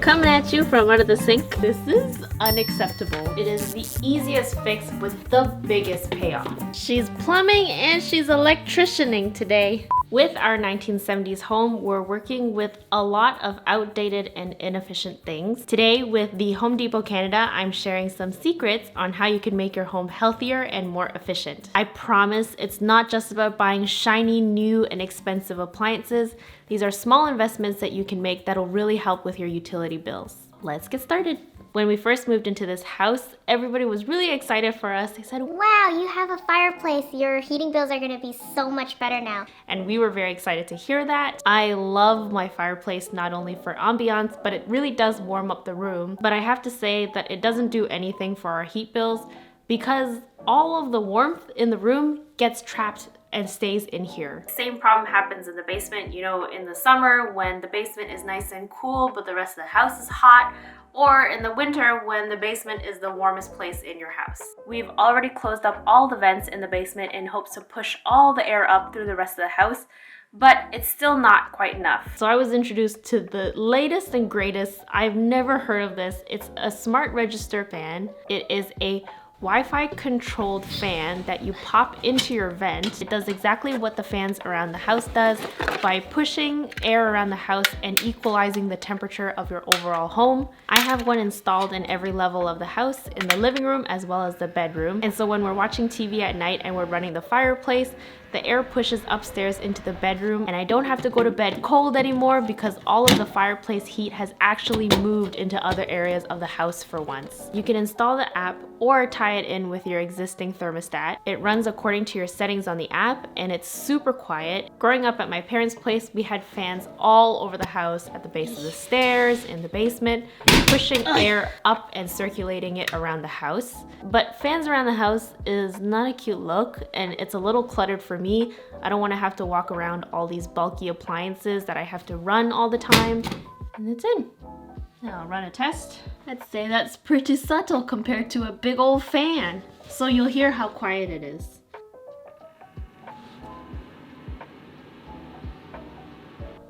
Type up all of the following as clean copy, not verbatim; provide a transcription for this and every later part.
Coming at you from under the sink. This is unacceptable. It is the easiest fix with the biggest payoff. She's plumbing and she's electricianing today. With our 1970s home, we're working with a lot of outdated and inefficient things. Today with the Home Depot Canada, I'm sharing some secrets on how you can make your home healthier and more efficient. I promise it's not just about buying shiny, new, and expensive appliances. These are small investments that you can make that'll really help with your utility bills. Let's get started. When we first moved into this house, everybody was really excited for us. They said, "Wow, you have a fireplace. Your heating bills are gonna be so much better now." And we were very excited to hear that. I love my fireplace not only for ambiance, but it really does warm up the room. But I have to say that it doesn't do anything for our heat bills because all of the warmth in the room gets trapped and stays in here. Same problem happens in the basement, you know, in the summer when the basement is nice and cool, but the rest of the house is hot, or in the winter when the basement is the warmest place in your house. We've already closed up all the vents in the basement in hopes to push all the air up through the rest of the house, but it's still not quite enough. So I was introduced to the latest and greatest. I've never heard of this. It's a smart register fan. It is a Wi-Fi controlled fan that you pop into your vent. It does exactly what the fans around the house does by pushing air around the house and equalizing the temperature of your overall home. I have one installed in every level of the house, in the living room as well as the bedroom. And so when we're watching TV at night and we're running the fireplace, the air pushes upstairs into the bedroom and I don't have to go to bed cold anymore because all of the fireplace heat has actually moved into other areas of the house for once. You can install the app or tie it in with your existing thermostat. It runs according to your settings on the app and it's super quiet. Growing up at my parents' place, we had fans all over the house, at the base of the stairs, in the basement, pushing air up and circulating it around the house. But fans around the house is not a cute look and it's a little cluttered for me. I don't want to have to walk around all these bulky appliances that I have to run all the time. And it's in. Now I'll run a test. I'd say that's pretty subtle compared to a big old fan. So you'll hear how quiet it is.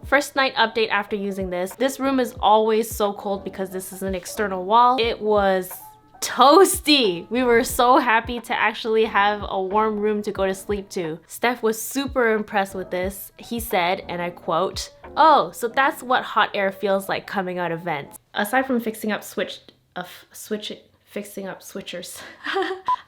First night update after using this. This room is always so cold because this is an external wall. It was toasty. We were so happy to actually have a warm room to go to sleep to. Steph was super impressed with this. He said, and I quote, "Oh, so that's what hot air feels like coming out of vents." Aside from fixing up switchers.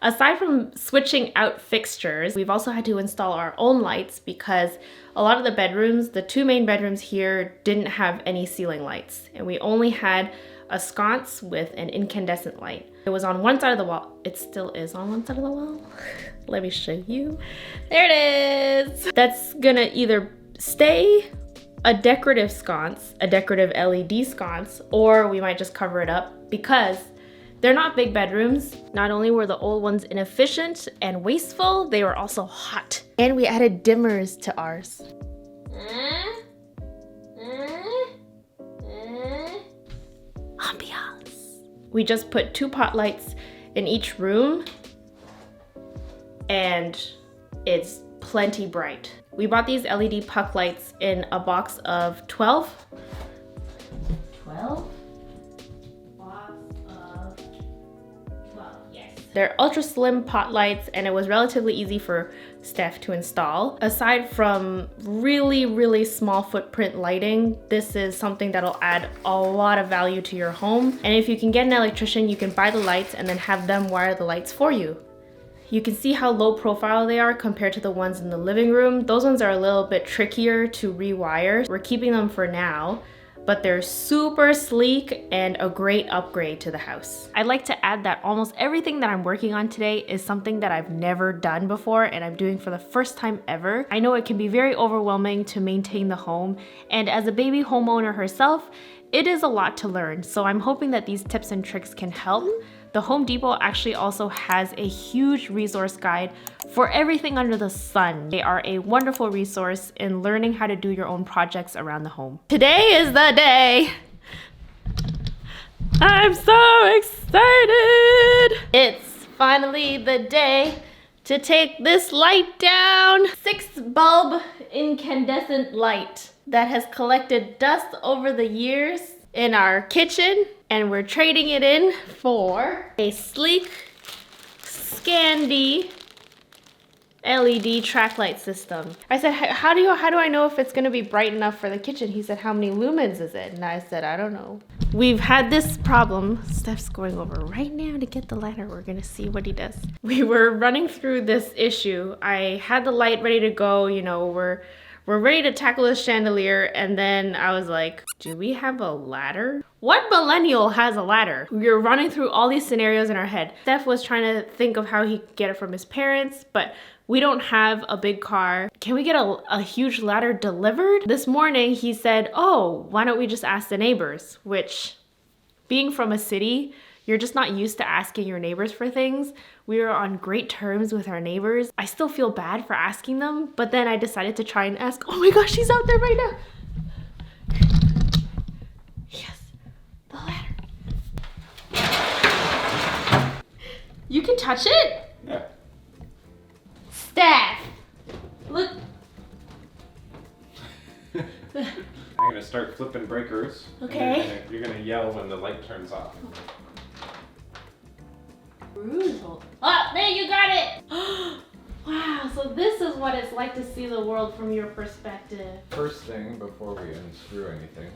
Aside from switching out fixtures, we've also had to install our own lights because a lot of the bedrooms, the two main bedrooms here, didn't have any ceiling lights. And we only had a sconce with an incandescent light. It was on one side of the wall. It still is on one side of the wall. Let me show you. There it is. That's gonna either stay a decorative sconce, a decorative LED sconce, or we might just cover it up because they're not big bedrooms. Not only were the old ones inefficient and wasteful, they were also hot. And we added dimmers to ours. Ambiance. We just put 2 pot lights in each room and it's plenty bright. We bought these LED puck lights in a box of 12. 12? Box of 12, yes. They're ultra slim pot lights and it was relatively easy for Steph to install. Aside from really, really small footprint lighting, this is something that'll add a lot of value to your home. And if you can get an electrician, you can buy the lights and then have them wire the lights for you. You can see how low profile they are compared to the ones in the living room. Those ones are a little bit trickier to rewire. We're keeping them for now, but they're super sleek and a great upgrade to the house. I'd like to add that almost everything that I'm working on today is something that I've never done before and I'm doing for the first time ever. I know it can be very overwhelming to maintain the home, and as a baby homeowner herself, it is a lot to learn. So I'm hoping that these tips and tricks can help. The Home Depot actually also has a huge resource guide for everything under the sun. They are a wonderful resource in learning how to do your own projects around the home. Today is the day. I'm so excited. It's finally the day to take this light down. 6-bulb incandescent light that has collected dust over the years. in our kitchen, and we're trading it in for a sleek Scandi LED track light system. I said, how do I know if it's gonna be bright enough for the kitchen? He said, how many lumens is it? And I said, I don't know. We've had this problem. Steph's going over right now to get the ladder. We're gonna see what he does. We were running through this issue. I had the light ready to go, you know, we're ready to tackle this chandelier, and then I was like, do we have a ladder? What millennial has a ladder? We were running through all these scenarios in our head. Steph was trying to think of how he could get it from his parents, but we don't have a big car. Can we get a huge ladder delivered? This morning he said, oh, why don't we just ask the neighbors? Which, being from a city, you're just not used to asking your neighbors for things. We are on great terms with our neighbors. I still feel bad for asking them, but then I decided to try and ask. Oh my gosh, she's out there right now. Yes, the ladder. You can touch it? Yeah. Steph, look. I'm gonna start flipping breakers. Okay. You're gonna yell when the light turns off. Brutal. Oh, there, you got it. Wow, so this is what it's like to see the world from your perspective. First thing, before we unscrew anything,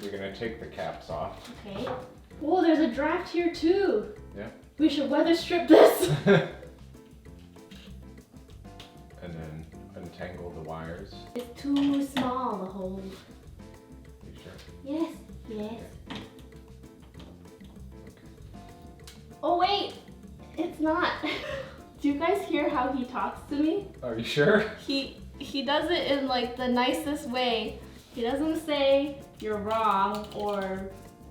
you're gonna take the caps off. Okay. Oh, there's a draft here too. Yeah. We should weather strip this. And then untangle the wires. It's too small to hold. You sure? Yes, yes. Oh wait, it's not. Do you guys hear how he talks to me? Are you sure? He does it in like the nicest way. He doesn't say you're wrong, or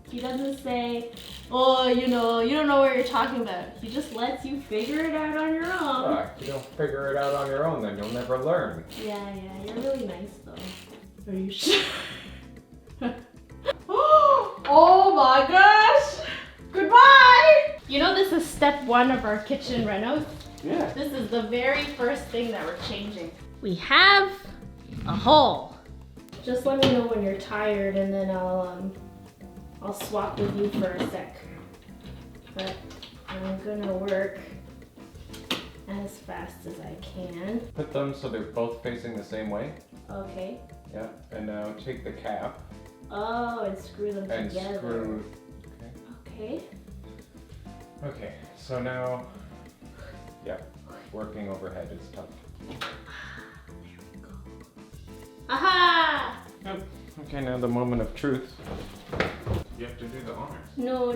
he doesn't say, oh, you know, you don't know what you're talking about. He just lets you figure it out on your own. If you don't figure it out on your own, then you'll never learn. Yeah, you're really nice though. Are you sure? Oh my gosh! Goodbye! You know this is step 1 of our kitchen renos? Yeah. This is the very first thing that we're changing. We have a hole. Just let me know when you're tired, and then I'll swap with you for a sec. But I'm gonna work as fast as I can. Put them so they're both facing the same way. Okay. Yeah. And now take the cap Oh, and screw them and together. screw. Okay. Okay. So now, yeah, working overhead is tough. There we go. Aha! Yep. Okay, now the moment of truth. You have to do the honors. No.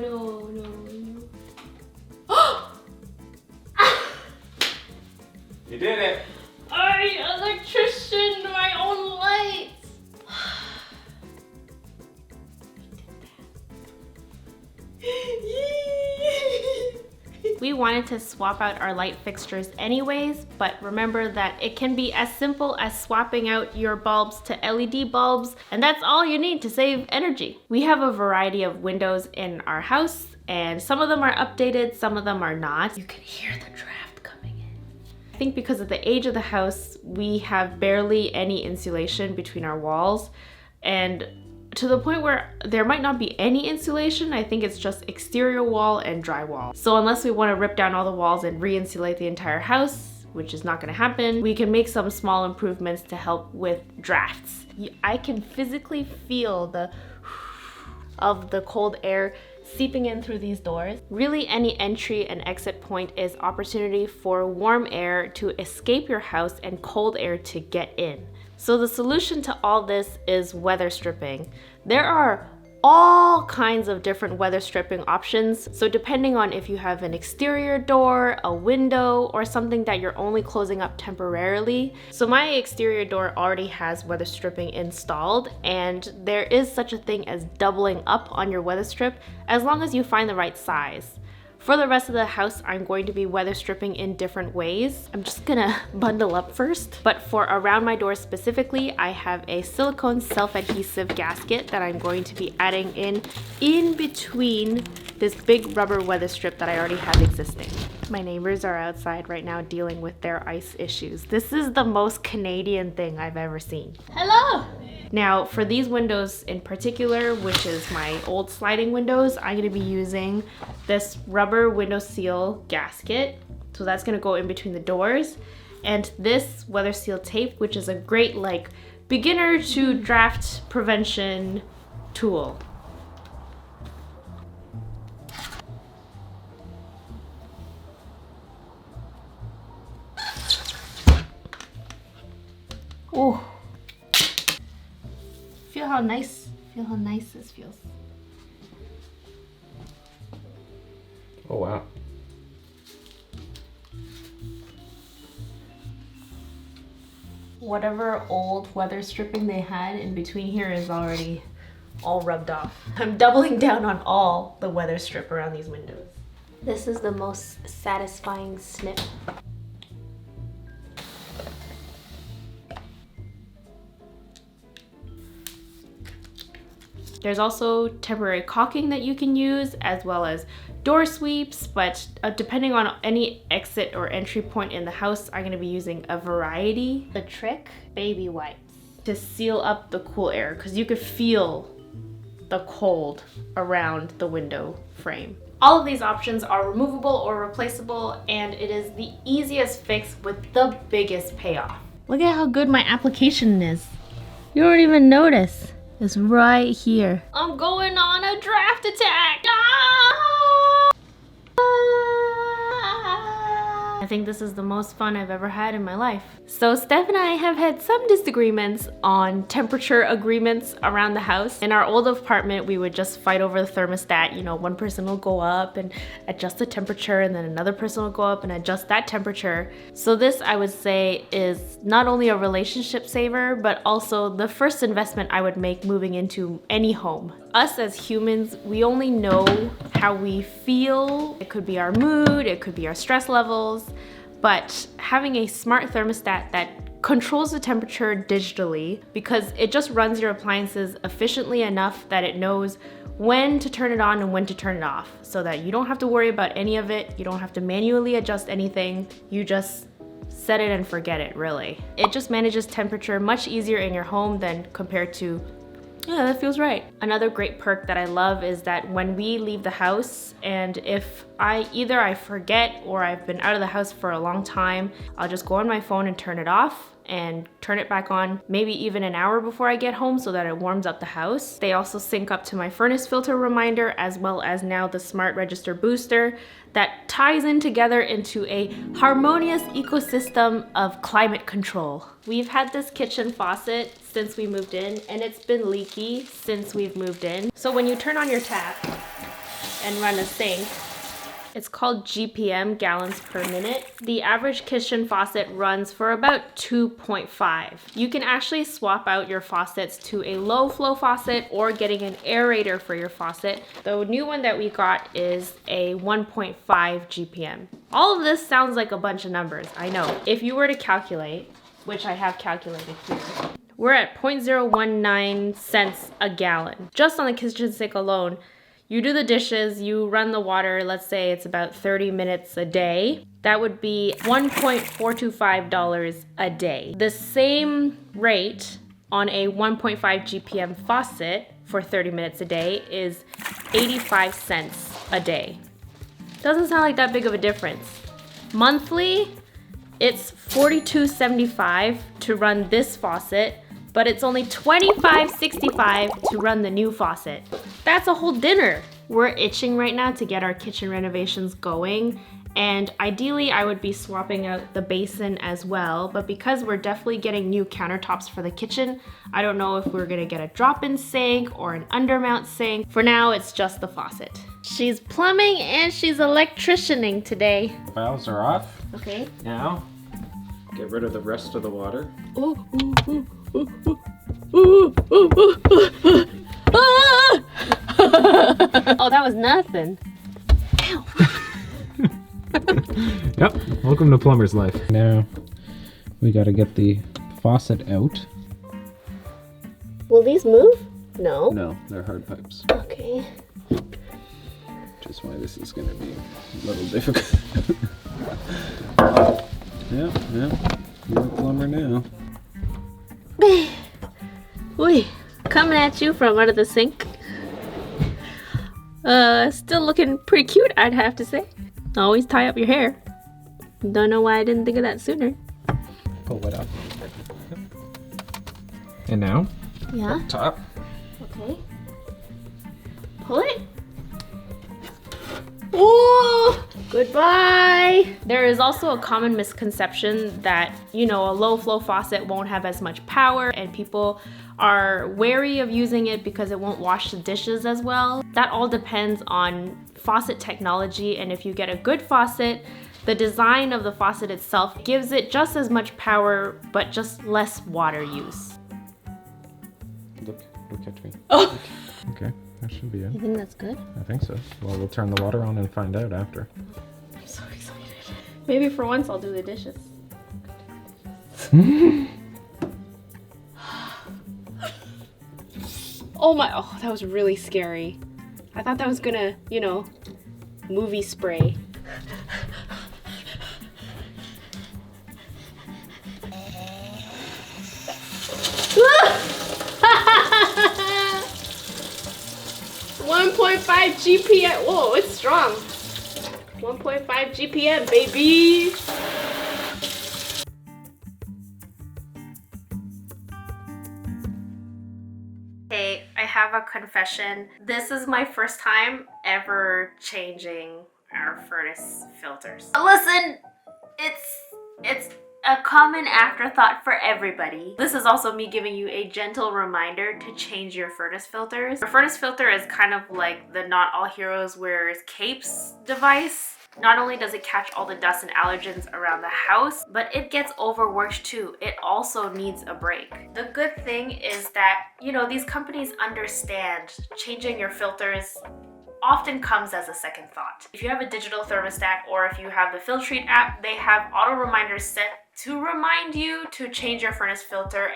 You did it! I electricianed my own lights! We wanted to swap out our light fixtures anyways, but remember that it can be as simple as swapping out your bulbs to LED bulbs, and that's all you need to save energy. We have a variety of windows in our house, and some of them are updated, some of them are not. You can hear the draft coming in. I think because of the age of the house, we have barely any insulation between our walls, and to the point where there might not be any insulation. I think it's just exterior wall and drywall. So unless we want to rip down all the walls and re-insulate the entire house, which is not going to happen, we can make some small improvements to help with drafts. I can physically feel the of the cold air seeping in through these doors. Really, any entry and exit point is opportunity for warm air to escape your house and cold air to get in. So the solution to all this is weather stripping. There are all kinds of different weather stripping options. So depending on if you have an exterior door, a window, or something that you're only closing up temporarily. So my exterior door already has weather stripping installed, and there is such a thing as doubling up on your weather strip as long as you find the right size. For the rest of the house, I'm going to be weather stripping in different ways. I'm just gonna bundle up first. But for around my door specifically, I have a silicone self-adhesive gasket that I'm going to be adding in between this big rubber weather strip that I already have existing. My neighbors are outside right now dealing with their ice issues. This is the most Canadian thing I've ever seen. Hello! Now for these windows in particular, which is my old sliding windows, I'm gonna be using this rubber window seal gasket. So that's gonna go in between the doors. And this weather seal tape, which is a great like beginner to draft prevention tool. Oh, feel how nice this feels. Oh wow. Whatever old weather stripping they had in between here is already all rubbed off. I'm doubling down on all the weather strip around these windows. This is the most satisfying snip. There's also temporary caulking that you can use, as well as door sweeps, but depending on any exit or entry point in the house, I'm gonna be using a variety. The trick, baby wipes to seal up the cool air, because you could feel the cold around the window frame. All of these options are removable or replaceable, and it is the easiest fix with the biggest payoff. Look at how good my application is. You don't even notice. It's right here. I'm going on a draft attack. I think this is the most fun I've ever had in my life. So Steph and I have had some disagreements on temperature agreements around the house. In our old apartment, we would just fight over the thermostat. You know, one person will go up and adjust the temperature, and then another person will go up and adjust that temperature. So this, I would say, is not only a relationship saver, but also the first investment I would make moving into any home. Us as humans, we only know how we feel. It could be our mood, it could be our stress levels, but having a smart thermostat that controls the temperature digitally, because it just runs your appliances efficiently enough that it knows when to turn it on and when to turn it off, so that you don't have to worry about any of it. You don't have to manually adjust anything. You just set it and forget it, really. It just manages temperature much easier in your home than compared to, yeah, that feels right. Another great perk that I love is that when we leave the house, and if either I forget or I've been out of the house for a long time, I'll just go on my phone and turn it off and turn it back on maybe even an hour before I get home so that it warms up the house. They also sync up to my furnace filter reminder, as well as now the smart register booster that ties in together into a harmonious ecosystem of climate control. We've had this kitchen faucet since we moved in, and it's been leaky since we've moved in. So when you turn on your tap and run a sink, it's called GPM, gallons per minute. The average kitchen faucet runs for about 2.5. You can actually swap out your faucets to a low flow faucet or getting an aerator for your faucet. The new one that we got is a 1.5 GPM. All of this sounds like a bunch of numbers, I know. If you were to calculate, which I have calculated here, we're at 0.019 cents a gallon. Just on the kitchen sink alone, you do the dishes, you run the water, let's say it's about 30 minutes a day. That would be $1.425 a day. The same rate on a 1.5 GPM faucet for 30 minutes a day is 85 cents a day. Doesn't sound like that big of a difference. Monthly, it's $42.75 to run this faucet, but it's only $25.65 to run the new faucet. That's a whole dinner. We're itching right now to get our kitchen renovations going, and ideally I would be swapping out the basin as well, but because we're definitely getting new countertops for the kitchen, I don't know if we're gonna get a drop-in sink or an undermount sink. For now, it's just the faucet. She's plumbing and she's electricianing today. Valves are off. Okay. Now, get rid of the rest of the water. Oh, that was nothing. Ow. Yep, welcome to plumber's life. Now, we gotta get the faucet out. Will these move? No. No, they're hard pipes. Okay. Which is why this is gonna be a little difficult. Yeah, you're a plumber now. Oi. coming at you from under the sink. Still looking pretty cute, I'd have to say. Always tie up your hair. Don't know why I didn't think of that sooner. Pull it up. And now, Yeah. up top. Okay. Pull it. Oh, goodbye. There is also a common misconception that, you know, a low flow faucet won't have as much power and people are wary of using it because it won't wash the dishes as well. That all depends on faucet technology, and if you get a good faucet, the design of the faucet itself gives it just as much power but just less water use. Look at me. Oh. Okay, that should be it. You think that's good? I think so. Well, we'll turn the water on and find out after. I'm so excited. Maybe for once I'll do the dishes. Oh my, oh, that was really scary. I thought that was gonna, you know, movie spray. .5 GPM. Whoa, it's strong. 1.5 GPM, baby. Hey, I have a confession. This is my first time ever changing our furnace filters. Listen, it's a common afterthought for everybody. This is also me giving you a gentle reminder to change your furnace filters. Your furnace filter is kind of like the Not All Heroes Wears Capes device. Not only does it catch all the dust and allergens around the house, but it gets overworked too. It also needs a break. The good thing is that, you know, these companies understand changing your filters often comes as a second thought. If you have a digital thermostat or if you have the Filtrete app, they have auto reminders set to remind you to change your furnace filter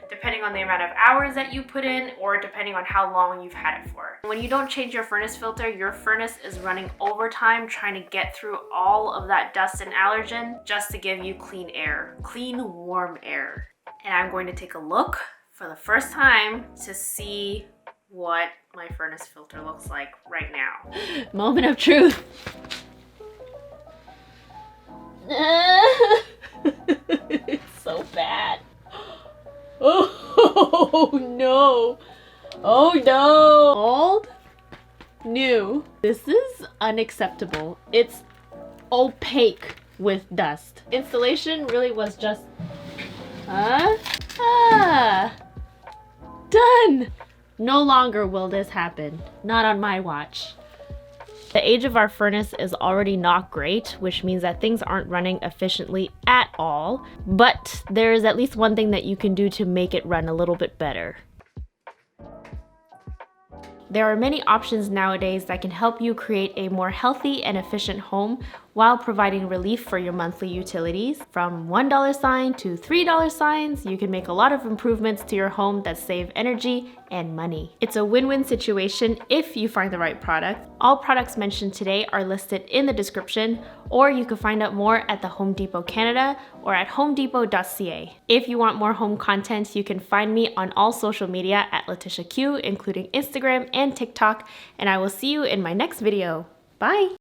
depending on the amount of hours that you put in or depending on how long you've had it for. When you don't change your furnace filter, your furnace is running overtime trying to get through all of that dust and allergen just to give you clean air, clean, warm air. And I'm going to take a look for the first time to see what my furnace filter looks like right now. Moment of truth. It's so bad. Oh no. Oh no. Old? New. This is unacceptable. It's opaque with dust. Installation really was just... Done! No longer will this happen. Not on my watch. The age of our furnace is already not great, which means that things aren't running efficiently at all, but there is at least one thing that you can do to make it run a little bit better. There are many options nowadays that can help you create a more healthy and efficient home while providing relief for your monthly utilities. From $1 sign to $3 signs, you can make a lot of improvements to your home that save energy and money. It's a win-win situation if you find the right product. All products mentioned today are listed in the description, or you can find out more at the Home Depot Canada or at homedepot.ca. If you want more home content, you can find me on all social media at Letitia Q, including Instagram and TikTok, and I will see you in my next video. Bye!